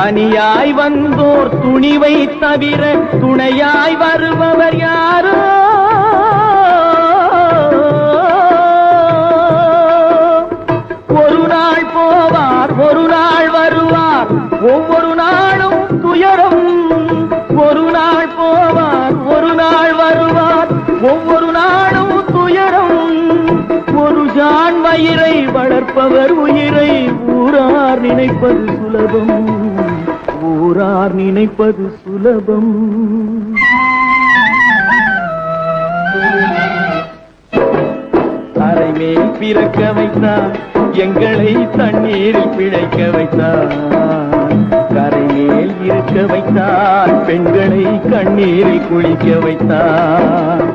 தனியாய் வந்தோர் துணிவை தவிர துணையாய் வருபவர் யாரோ? ஒரு நாள் போவார், ஒரு நாள் வருவார், ஒவ்வொரு நாளும் துயரம். ஒரு நாள் போவார், ஒரு நாள் வருவார், ஒவ்வொரு நாளும் துயரம். ஒரு ஜான் வயிறை வளர்ப்பவர் உயிரை ஊரார் நினைப்பது சுலபம், ஊரார் நினைப்பது சுலபம். அரைமேல் பிறக்க வைத்தார், எங்களை தண்ணீரில் பிழைக்க வைத்தார். கரைமேல் இருக்க வைத்தார், பெண்களை கண்ணீரில் குளிக்க வைத்தார்.